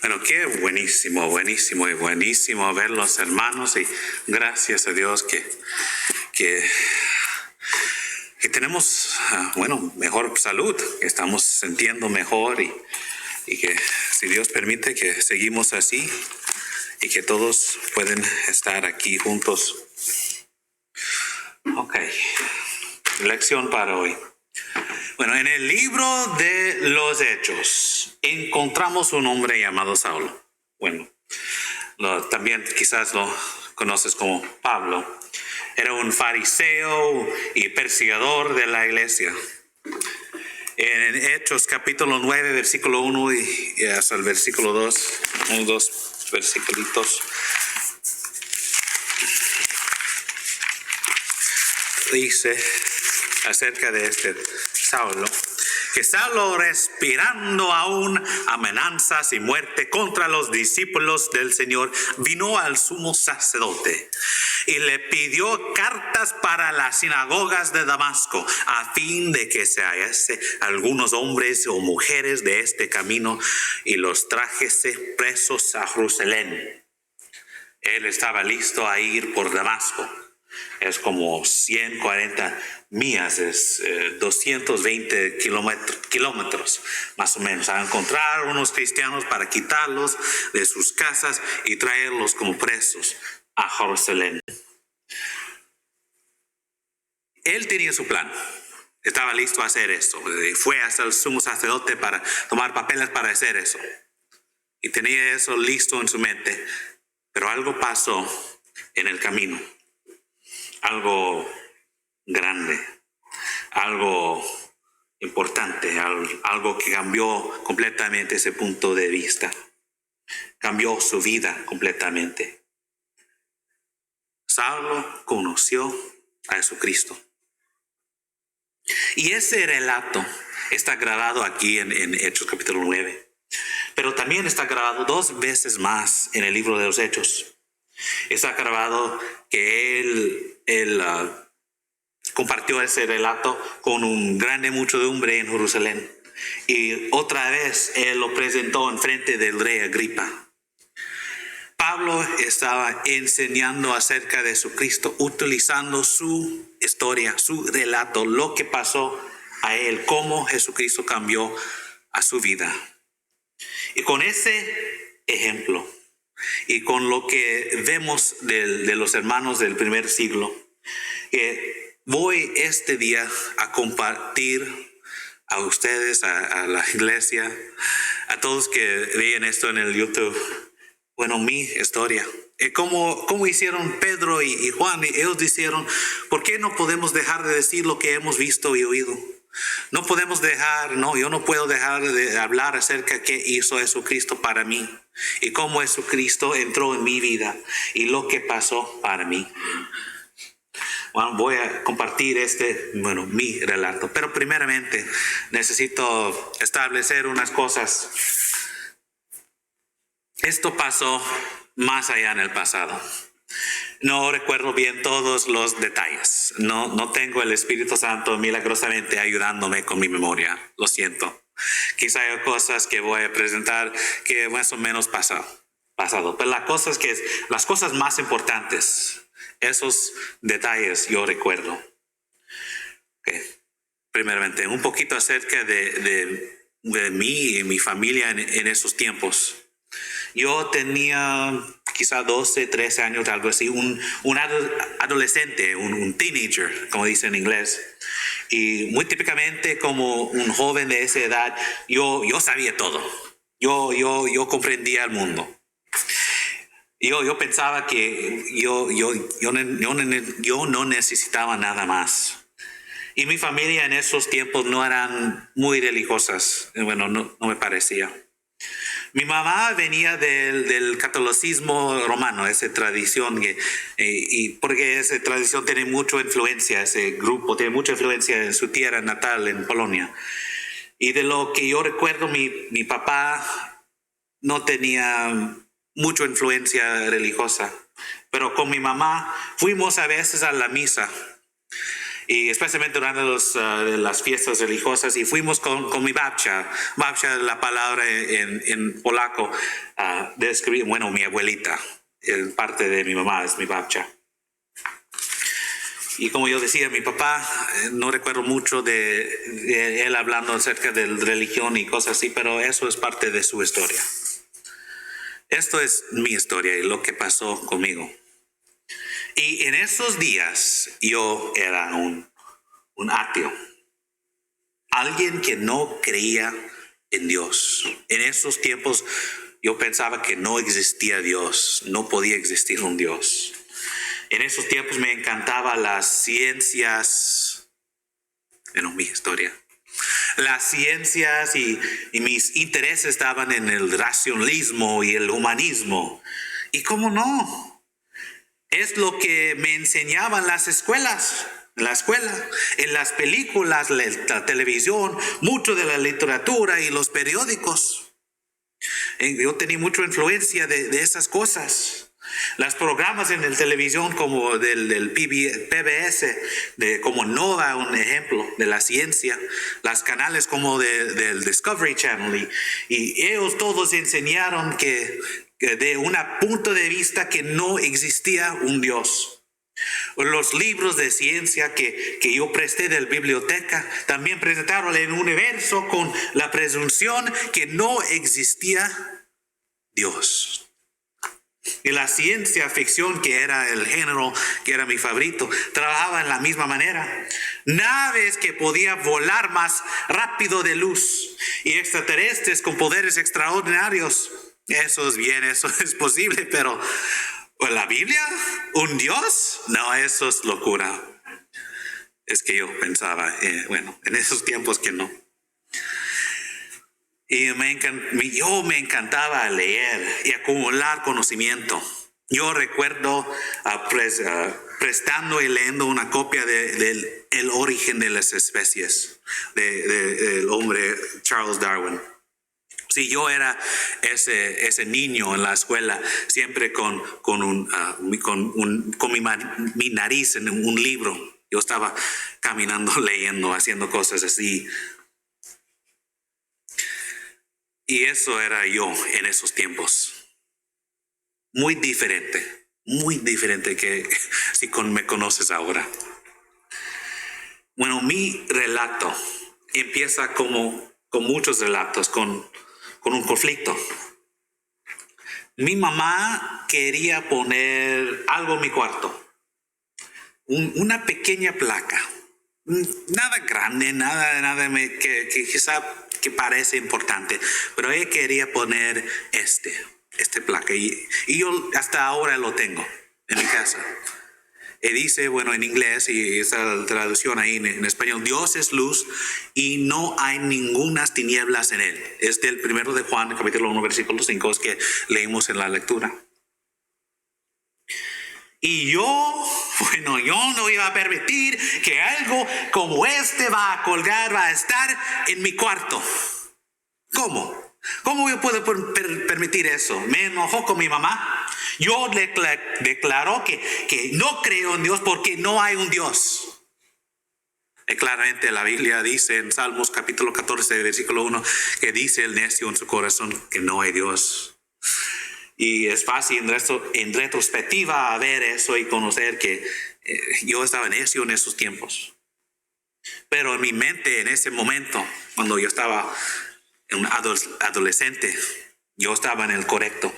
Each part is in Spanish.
Bueno, qué buenísimo, buenísimo y buenísimo verlos, hermanos, y gracias a Dios que tenemos, mejor salud, que estamos sintiendo mejor y que si Dios permite que seguimos así y que todos pueden estar aquí juntos. Ok, lección para hoy. Bueno, en el libro de los Hechos encontramos un hombre llamado Saulo. Bueno, también quizás lo conoces como Pablo. Era un fariseo y perseguidor de la iglesia. En Hechos capítulo 9, versículo 1 y hasta el versículo 2, dos versículos, dice acerca de este Saulo, que Saulo, respirando aún amenazas y muerte contra los discípulos del Señor, vino al sumo sacerdote y le pidió cartas para las sinagogas de Damasco, a fin de que se hallase algunos hombres o mujeres de este camino y los trajese presos a Jerusalén. Él estaba listo a ir por Damasco. Es como 140 millas, es 220 kilómetros más o menos, a encontrar unos cristianos para quitarlos de sus casas y traerlos como presos a Jerusalén. Él tenía su plan, estaba listo a hacer esto, fue hasta el sumo sacerdote para tomar papeles para hacer eso y tenía eso listo en su mente, pero algo pasó en el camino. Algo grande, algo importante, algo que cambió completamente ese punto de vista. Cambió su vida completamente. Saulo conoció a Jesucristo. Y ese relato está grabado aquí en Hechos capítulo 9. Pero también está grabado 2 veces más en el libro de los Hechos. Está grabado que él compartió ese relato con un grande muchedumbre en Jerusalén. Y otra vez él lo presentó en frente del rey Agripa. Pablo estaba enseñando acerca de Jesucristo, utilizando su historia, su relato, lo que pasó a él, cómo Jesucristo cambió a su vida. Y con ese ejemplo, y con lo que vemos de los hermanos del primer siglo, voy este día a compartir a ustedes, a la iglesia, a todos que vean esto en el YouTube, mi historia. Como hicieron Pedro y Juan, y ellos dijeron, ¿por qué no podemos dejar de decir lo que hemos visto y oído? Yo no puedo dejar de hablar acerca de qué hizo Jesucristo para mí y cómo Jesucristo entró en mi vida y lo que pasó para mí. Bueno, voy a compartir mi relato, pero primeramente necesito establecer unas cosas. Esto pasó más allá en el pasado. No recuerdo bien todos los detalles. No tengo el Espíritu Santo milagrosamente ayudándome con mi memoria. Lo siento. Quizá hay cosas que voy a presentar que más o menos pasado. Pero las cosas más importantes, esos detalles yo recuerdo. Okay. Primeramente, un poquito acerca de mí y mi familia en esos tiempos. Yo tenía quizá 12, 13 años, algo así, un adolescente, un teenager, como dicen en inglés. Y muy típicamente como un joven de esa edad, yo sabía todo. Yo comprendía el mundo. Yo pensaba que yo no necesitaba nada más. Y mi familia en esos tiempos no eran muy religiosas. No me parecía. Mi mamá venía del catolicismo romano, esa tradición, y porque esa tradición tiene mucha influencia, ese grupo tiene mucha influencia en su tierra natal, en Polonia. Y de lo que yo recuerdo, mi papá no tenía mucha influencia religiosa, pero con mi mamá fuimos a veces a la misa. y especialmente durante las fiestas religiosas, y fuimos con mi babcia. Babcia, la palabra en polaco, describe, bueno, mi abuelita, parte de mi mamá es mi babcia. Y como yo decía, mi papá, no recuerdo mucho de él hablando acerca de religión y cosas así, pero eso es parte de su historia. Esto es mi historia y lo que pasó conmigo. Y en esos días yo era un ateo, alguien que no creía en Dios. En esos tiempos yo pensaba que no existía Dios, no podía existir un Dios. En esos tiempos me encantaban las ciencias, bueno, mi historia. Las ciencias y mis intereses estaban en el racionalismo y el humanismo. ¿Y cómo no? Es lo que me enseñaban las escuelas, en la escuela, en las películas, la televisión, mucho de la literatura y los periódicos. Yo tenía mucha influencia de esas cosas. Los programas en la televisión como del PBS, como Nova, un ejemplo de la ciencia, los canales como del Discovery Channel, y ellos todos enseñaron que de un punto de vista que no existía un Dios. Los libros de ciencia que yo presté de la biblioteca también presentaron el universo con la presunción que no existía Dios. Y la ciencia ficción, que era el género que era mi favorito, trabajaba en la misma manera. Naves que podían volar más rápido de luz y extraterrestres con poderes extraordinarios. Eso es bien, eso es posible, pero ¿la Biblia? ¿Un Dios? No, eso es locura. Es que yo pensaba, bueno, en esos tiempos que no. Y yo me encantaba leer y acumular conocimiento. Yo recuerdo prestando y leyendo una copia del El origen de las especies del hombre Charles Darwin. Sí, yo era ese niño en la escuela, siempre con mi nariz en un libro. Yo estaba caminando, leyendo, haciendo cosas así. Y eso era yo en esos tiempos. Muy diferente que si me conoces ahora. Bueno, mi relato empieza con muchos relatos, con un conflicto. Mi mamá quería poner algo en mi cuarto. Una pequeña placa. Nada grande, nada que quizá que parece importante, pero ella quería poner este placa y yo hasta ahora lo tengo en mi casa. Y dice, bueno, en inglés, y esa traducción ahí en español: Dios es luz y no hay ningunas tinieblas en él. Es del 1 de Juan, capítulo 1, versículo 5, es que leímos en la lectura. Y yo no iba a permitir que algo como va a colgar, va a estar en mi cuarto. ¿Cómo? ¿Cómo yo puedo permitir eso? Me enojó con mi mamá. Yo declaró que no creo en Dios porque no hay un Dios. Y claramente la Biblia dice en Salmos capítulo 14, versículo 1, que dice el necio en su corazón que no hay Dios. Y es fácil en retrospectiva ver eso y conocer que yo estaba necio en esos tiempos. Pero en mi mente, en ese momento, cuando yo estaba un adolescente, yo estaba en el correcto,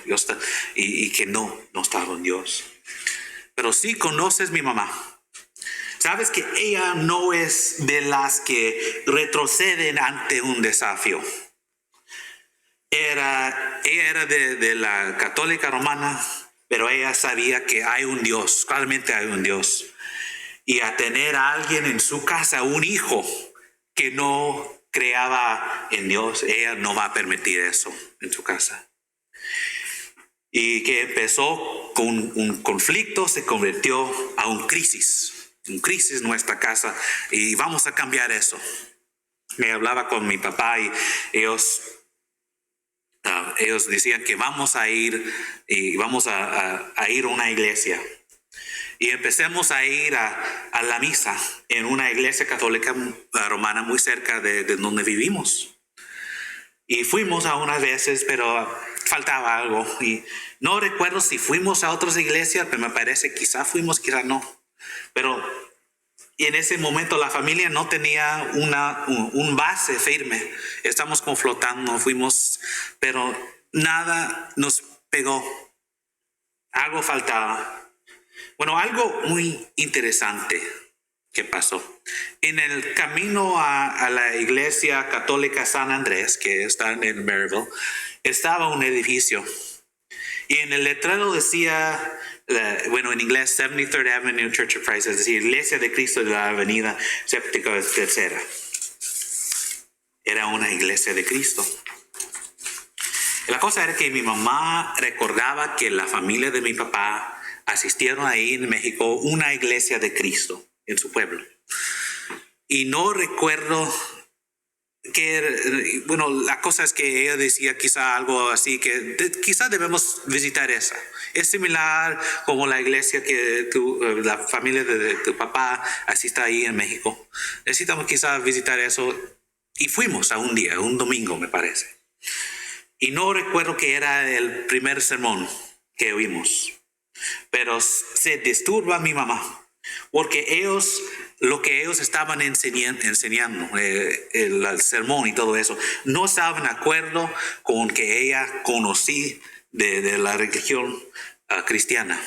y que no estaba en Dios. Pero sí conoces mi mamá. Sabes que ella no es de las que retroceden ante un desafío. Ella era de la católica romana, pero ella sabía que hay un Dios, claramente hay un Dios. Y a tener a alguien en su casa, un hijo que no creaba en Dios, ella no va a permitir eso en su casa. Y que empezó con un conflicto, se convirtió a un crisis en nuestra casa, y vamos a cambiar eso. Me hablaba con mi papá y ellos decían que vamos a ir a una iglesia. Y empecemos a ir a la misa en una iglesia católica romana muy cerca de donde vivimos. Y fuimos a unas veces, pero faltaba algo. Y no recuerdo si fuimos a otras iglesias, pero me parece quizá fuimos, quizá no. Pero en ese momento la familia no tenía un base firme. Estamos como flotando, fuimos, pero nada nos pegó. Algo faltaba. Bueno, algo muy interesante que pasó. En el camino a la iglesia católica San Andrés, que está en Maryville, estaba un edificio. Y en el letrero decía, bueno, en inglés, 73rd Avenue Church of Christ, es decir, Iglesia de Cristo de la Avenida Séptica Tercera. Era una iglesia de Cristo. La cosa era que mi mamá recordaba que la familia de mi papá asistieron ahí en México una iglesia de Cristo en su pueblo. Y no recuerdo que, bueno, la cosa es que ella decía quizá algo así, que quizá debemos visitar esa. Es similar como la iglesia que la familia de tu papá asista ahí en México. Necesitamos quizá visitar eso. Y fuimos a un día, un domingo me parece. Y no recuerdo que era el primer sermón que oímos. Pero se disturba mi mamá, porque lo que ellos estaban enseñando, el sermón y todo eso, no estaban de acuerdo con que ella conocí de la religión cristiana.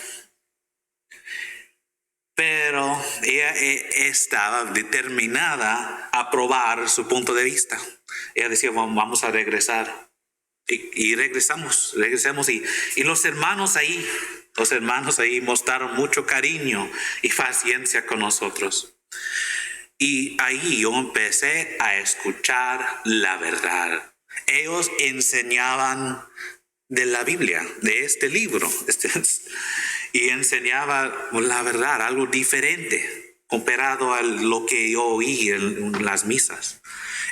Pero ella estaba determinada a probar su punto de vista. Ella decía, vamos a regresar. Y regresamos. Y los hermanos ahí mostraron mucho cariño y paciencia con nosotros. Y ahí yo empecé a escuchar la verdad. Ellos enseñaban de la Biblia, de este libro, y enseñaban la verdad, algo diferente comparado a lo que yo oí en las misas.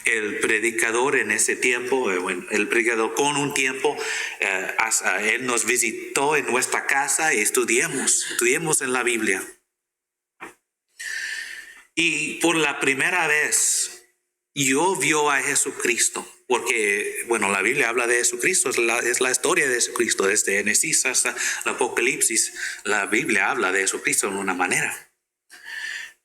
El predicador en ese tiempo, el predicador con un tiempo, él nos visitó en nuestra casa y estudiamos en la Biblia. Y por la primera vez yo vio a Jesucristo, porque, bueno, la Biblia habla de Jesucristo, es la historia de Jesucristo, desde Génesis hasta el Apocalipsis, la Biblia habla de Jesucristo de una manera.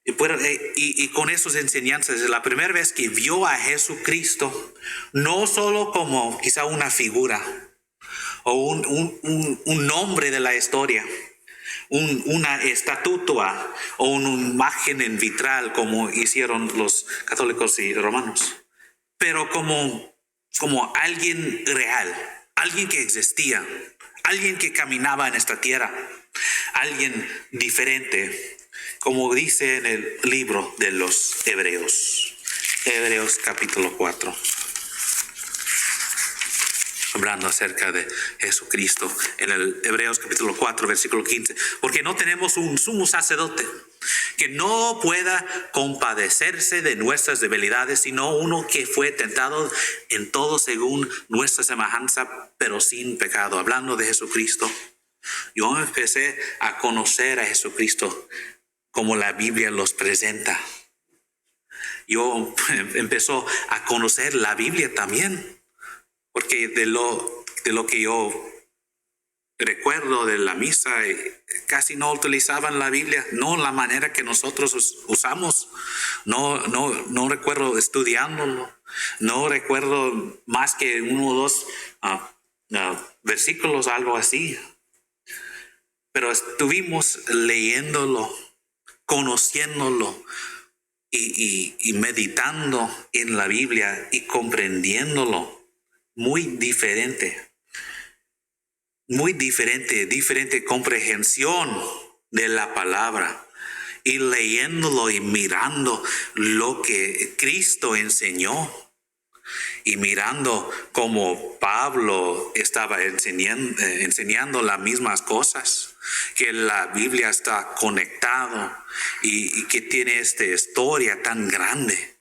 Y con esas enseñanzas, es la primera vez que vio a Jesucristo, no solo como quizá una figura o un nombre de la historia, una estatua o una imagen en vitral como hicieron los católicos y romanos, pero como alguien real, alguien que existía, alguien que caminaba en esta tierra, alguien diferente. Como dice en el libro de los Hebreos capítulo 4, hablando acerca de Jesucristo, en el Hebreos capítulo 4, versículo 15, porque no tenemos un sumo sacerdote que no pueda compadecerse de nuestras debilidades, sino uno que fue tentado en todo según nuestra semejanza, pero sin pecado. Hablando de Jesucristo, yo empecé a conocer a Jesucristo como la Biblia los presenta. Yo empezó a conocer la Biblia también, porque de lo que yo recuerdo de la misa, casi no utilizaban la Biblia, no la manera que nosotros usamos. No recuerdo estudiándolo, no recuerdo más que uno o dos versículos, algo así. Pero estuvimos leyéndolo, conociéndolo y meditando en la Biblia y comprendiéndolo. Muy diferente comprensión de la palabra, y leyéndolo y mirando lo que Cristo enseñó, y mirando cómo Pablo estaba enseñando las mismas cosas, que la Biblia está conectado y que tiene esta historia tan grande,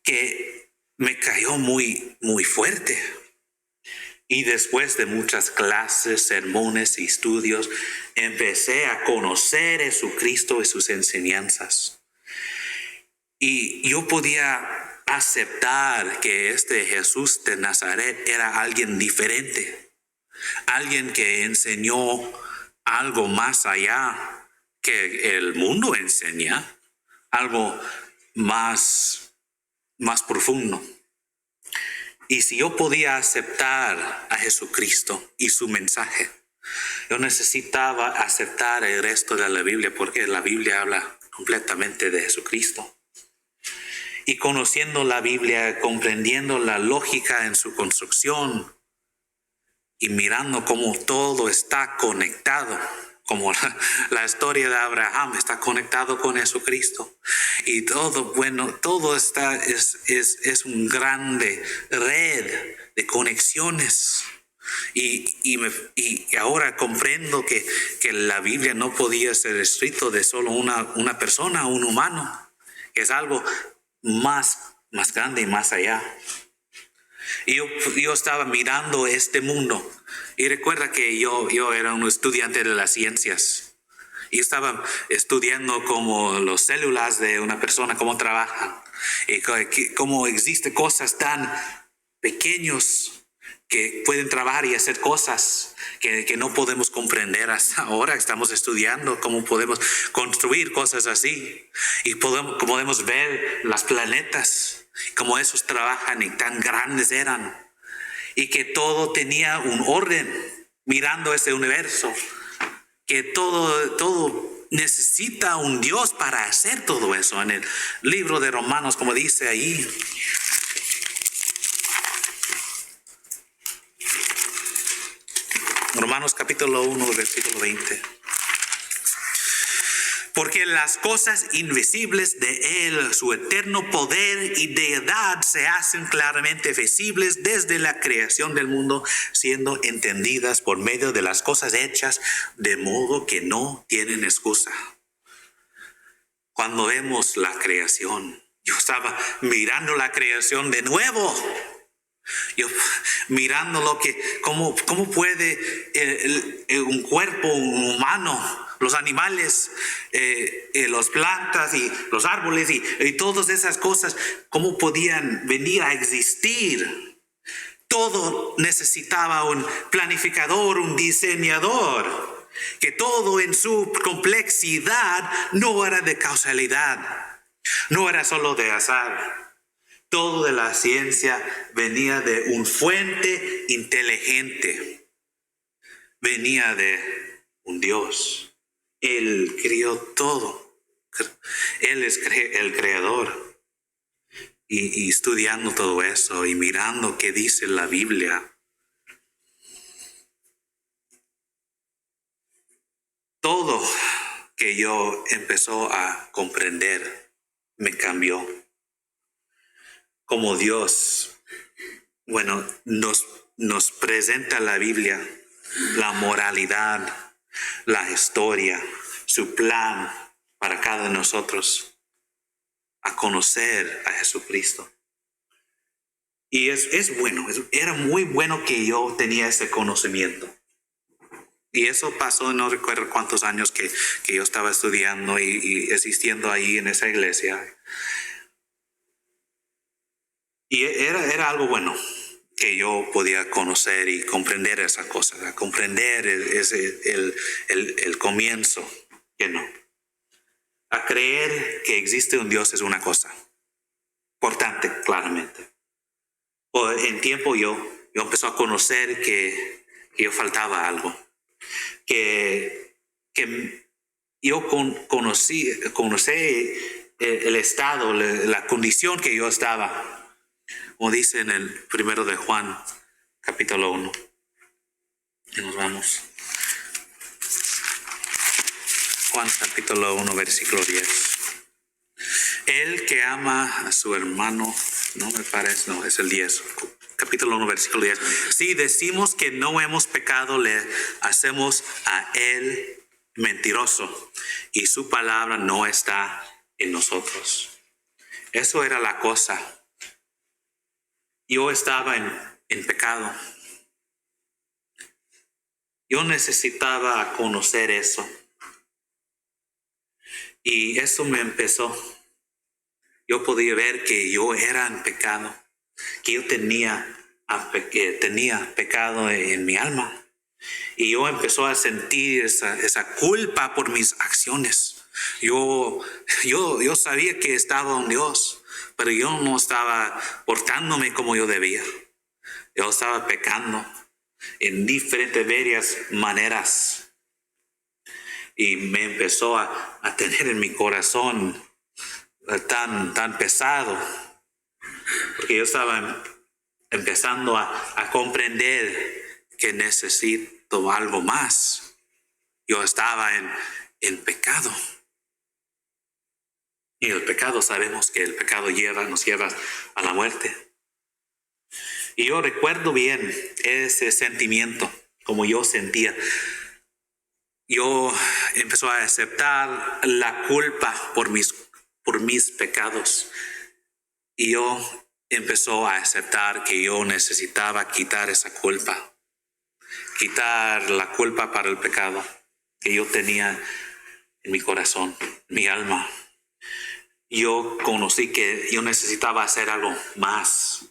que me cayó muy, muy fuerte. Y después de muchas clases, sermones y estudios, empecé a conocer a Jesucristo y sus enseñanzas. Y yo podía aceptar que este Jesús de Nazaret era alguien diferente, alguien que enseñó algo más allá que el mundo enseña, algo más profundo. Y si yo podía aceptar a Jesucristo y su mensaje, yo necesitaba aceptar el resto de la Biblia, porque la Biblia habla completamente de Jesucristo. Y conociendo la Biblia, comprendiendo la lógica en su construcción y mirando cómo todo está conectado, como la historia de Abraham está conectado con Jesucristo. Y todo, bueno, todo está, es un grande red de conexiones. Y ahora comprendo que la Biblia no podía ser escrito de solo una persona, un humano, que es algo más grande y más allá. Y yo estaba mirando este mundo. Y recuerda que yo era un estudiante de las ciencias. Y estaba estudiando cómo las células de una persona, cómo trabajan. Y cómo existen cosas tan pequeños que pueden trabajar y hacer cosas que no podemos comprender hasta ahora. Estamos estudiando cómo podemos construir cosas así. Y podemos ver los planetas, cómo esos trabajan y tan grandes eran. Y que todo tenía un orden, mirando ese universo. Que todo necesita un Dios para hacer todo eso. En el libro de Romanos, como dice ahí, Romanos capítulo 1, versículo 20. Porque las cosas invisibles de Él, su eterno poder y deidad, se hacen claramente visibles desde la creación del mundo, siendo entendidas por medio de las cosas hechas, de modo que no tienen excusa. Cuando vemos la creación, yo estaba mirando la creación de nuevo. Yo mirando lo que, cómo puede un cuerpo humano, los animales, las plantas y los árboles y todas esas cosas, cómo podían venir a existir. Todo necesitaba un planificador, un diseñador, que todo en su complejidad no era de causalidad, no era solo de azar. Todo de la ciencia venía de un fuente inteligente. Venía de un Dios. Él crió todo. Él es el creador. Y estudiando todo eso y mirando qué dice la Biblia, todo que yo empezó a comprender me cambió. Como Dios, bueno, nos presenta la Biblia, la moralidad, la historia, su plan para cada de nosotros, a conocer a Jesucristo. Y es bueno, era muy bueno que yo tenía ese conocimiento. Y eso pasó, no recuerdo cuántos años que yo estaba estudiando y existiendo ahí en esa iglesia. Y era algo bueno que yo podía conocer y comprender esas cosas, a comprender el comienzo, que no. A creer que existe un Dios es una cosa importante, claramente. En tiempo yo empecé a conocer que yo faltaba algo, que yo conocí el estado, la condición que yo estaba. Como dice en el primero de Juan, capítulo 1. Y nos vamos. Juan capítulo 1, versículo 10. El que ama a su hermano, no me parece, no, es el 10. Capítulo 1, versículo 10. Si decimos que no hemos pecado, le hacemos a él mentiroso y su palabra no está en nosotros. Eso era la cosa. Yo estaba en pecado. Yo necesitaba conocer eso. Y eso me empezó. Yo podía ver que yo era en pecado, que yo tenía pecado en mi alma. Y yo empezó a sentir esa culpa por mis acciones. Yo sabía que estaba un Dios, pero yo no estaba portándome como yo debía. Yo estaba pecando en diferentes varias maneras. Y me empezó a tener en mi corazón tan pesado, porque yo estaba empezando a comprender que necesito algo más. Yo estaba en pecado. Y el pecado, sabemos que el pecado nos lleva a la muerte. Y yo recuerdo bien ese sentimiento, como yo sentía. Yo empecé a aceptar la culpa por mis pecados. Y yo empezó a aceptar que yo necesitaba quitar esa culpa. Quitar la culpa para el pecado que yo tenía en mi corazón, en mi alma. Yo conocí que yo necesitaba hacer algo más.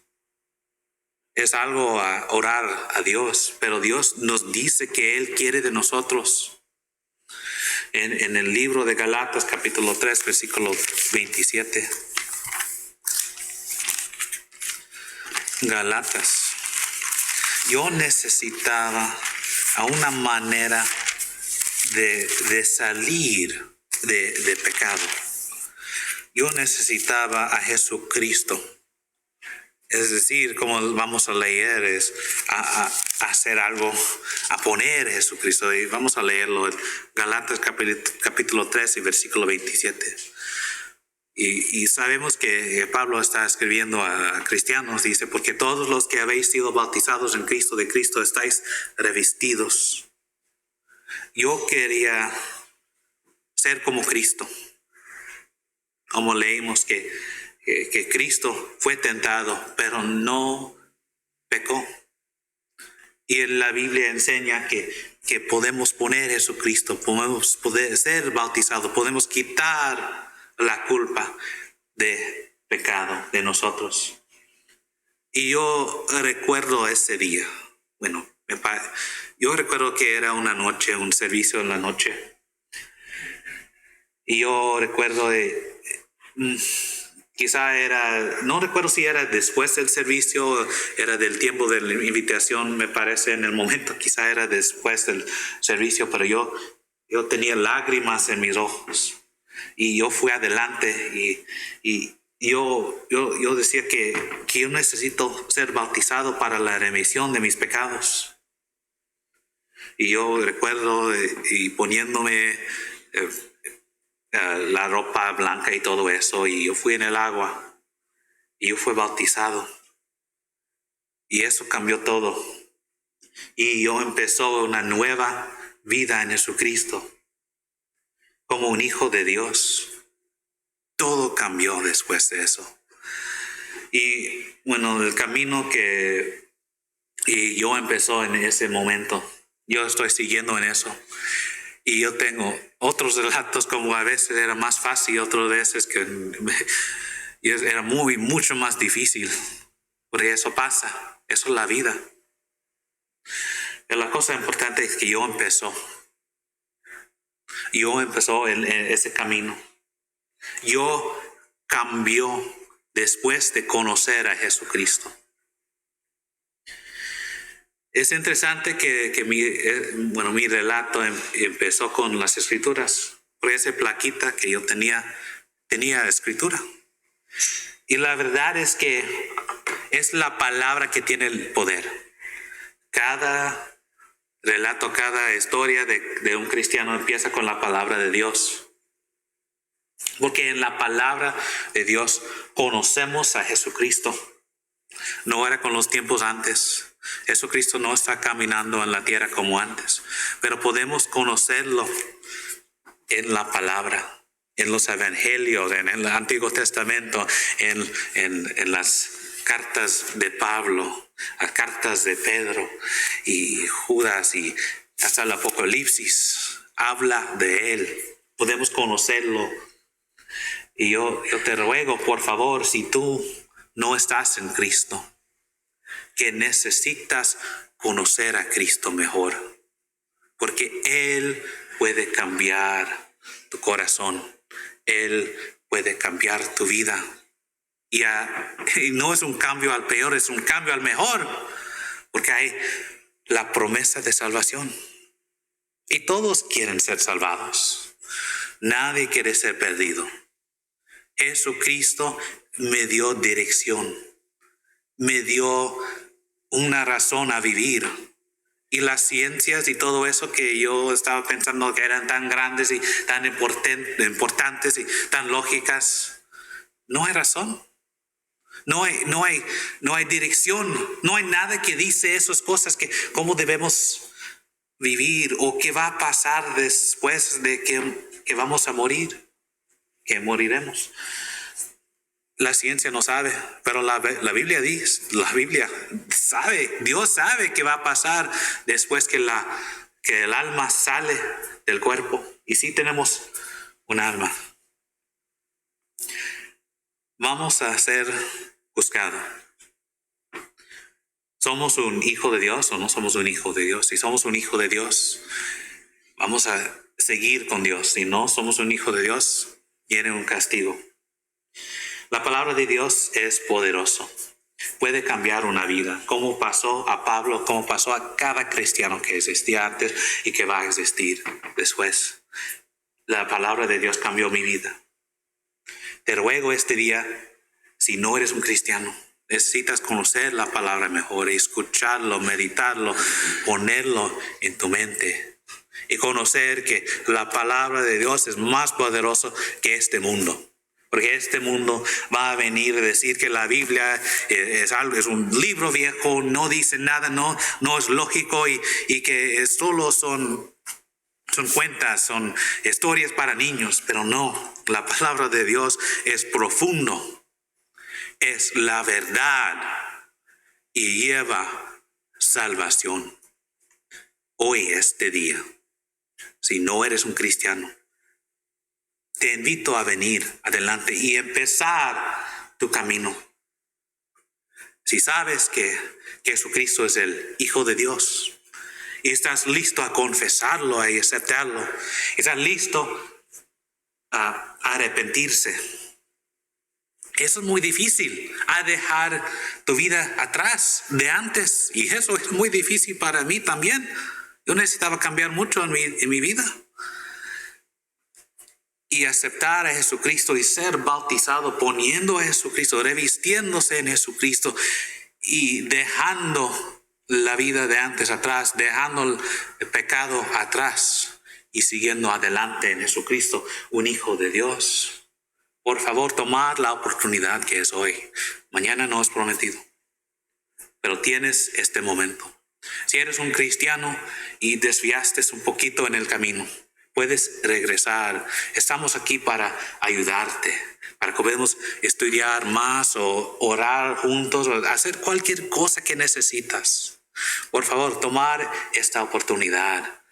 Es algo a orar a Dios, pero Dios nos dice que Él quiere de nosotros. En el libro de Galatas, capítulo 3, versículo 27. Galatas. Yo necesitaba a una manera de salir de pecado. Yo necesitaba a Jesucristo. Es decir, como vamos a leer, es a hacer algo, a poner a Jesucristo. Y vamos a leerlo, Galatas capítulo 3 y versículo 27. Y sabemos que Pablo está escribiendo a cristianos, dice, porque todos los que habéis sido bautizados en Cristo, de Cristo estáis revestidos. Yo quería ser como Cristo, como leímos que Cristo fue tentado, pero no pecó. Y en la Biblia enseña que podemos poner a Jesucristo, podemos ser bautizados, podemos quitar la culpa de pecado de nosotros. Y yo recuerdo ese día. Bueno, yo recuerdo que era una noche, un servicio en la noche. Y yo recuerdo quizá era, no recuerdo si era después del servicio, era del tiempo de la invitación, me parece, en el momento, quizá era después del servicio, pero yo tenía lágrimas en mis ojos. Y yo fui adelante y yo decía que yo necesito ser bautizado para la remisión de mis pecados. Y yo recuerdo y poniéndome la ropa blanca y todo eso, y yo fui en el agua y yo fui bautizado. Y eso cambió todo. Y yo empezó una nueva vida en Jesucristo. Como un hijo de Dios. Todo cambió después de eso. Y bueno, el camino y yo empezó en ese momento. Yo estoy siguiendo en eso. Y yo tengo otros relatos, como a veces era más fácil, otras veces que era mucho más difícil. Porque eso pasa. Eso es la vida. Pero la cosa importante es que yo empezó en ese camino. Yo cambió después de conocer a Jesucristo. Es interesante que mi relato empezó con las escrituras. Por esa plaquita que yo tenía escritura. Y la verdad es que es la palabra que tiene el poder. Cada relato, cada historia de un cristiano empieza con la palabra de Dios. Porque en la palabra de Dios conocemos a Jesucristo. No era con los tiempos antes. Jesucristo no está caminando en la tierra como antes. Pero podemos conocerlo en la palabra, en los evangelios, en el Antiguo Testamento, en las cartas de Pablo, las cartas de Pedro y Judas y Hasta el Apocalipsis habla de Él. Podemos conocerlo. Y yo te ruego, por favor, si tú no estás en Cristo, que necesitas conocer a Cristo mejor, porque Él puede cambiar tu corazón, Él puede cambiar tu vida. Y no es un cambio al peor, es un cambio al mejor, porque hay la promesa de salvación. Y todos quieren ser salvados. Nadie quiere ser perdido. Jesucristo me dio dirección, me dio una razón a vivir. Y las ciencias y todo eso que yo estaba pensando que eran tan grandes y tan importantes y tan lógicas, no hay razón. No hay dirección. No hay nada que dice esas cosas, que cómo debemos vivir o qué va a pasar después de que vamos a morir, que moriremos. La ciencia no sabe, pero la Biblia dice, la Biblia sabe, Dios sabe qué va a pasar después que el alma sale del cuerpo. Y sí tenemos un alma. Vamos a ser juzgados. ¿Somos un hijo de Dios o no somos un hijo de Dios? Si somos un hijo de Dios, vamos a seguir con Dios. Si no somos un hijo de Dios, viene un castigo. La palabra de Dios es poderoso. Puede cambiar una vida, como pasó a Pablo, como pasó a cada cristiano que existía antes y que va a existir después. La palabra de Dios cambió mi vida. Te ruego este día, si no eres un cristiano, necesitas conocer la palabra mejor, escucharlo, meditarlo, ponerlo en tu mente y conocer que la palabra de Dios es más poderosa que este mundo. Porque este mundo va a venir a decir que la Biblia es un libro viejo, no dice nada, no es lógico y que solo son cuentas, son historias para niños. Pero no, la palabra de Dios es profundo, es la verdad y lleva salvación. Hoy, este día, si no eres un cristiano, te invito a venir adelante y empezar tu camino. Si sabes que Jesucristo es el Hijo de Dios y estás listo a confesarlo y aceptarlo, estás listo a arrepentirse. Eso es muy difícil, a dejar tu vida atrás de antes. Y eso es muy difícil para mí también. Yo necesitaba cambiar mucho en mi vida. Y aceptar a Jesucristo y ser bautizado, poniendo a Jesucristo, revistiéndose en Jesucristo y dejando la vida de antes atrás, dejando el pecado atrás y siguiendo adelante en Jesucristo, un hijo de Dios. Por favor, tomad la oportunidad que es hoy. Mañana no es prometido, pero tienes este momento. Si eres un cristiano y desviaste un poquito en el camino, puedes regresar. Estamos aquí para ayudarte, para que podamos estudiar más o orar juntos o hacer cualquier cosa que necesitas. Por favor, tomar esta oportunidad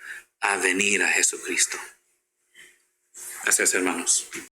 a venir a Jesucristo. Gracias, hermanos.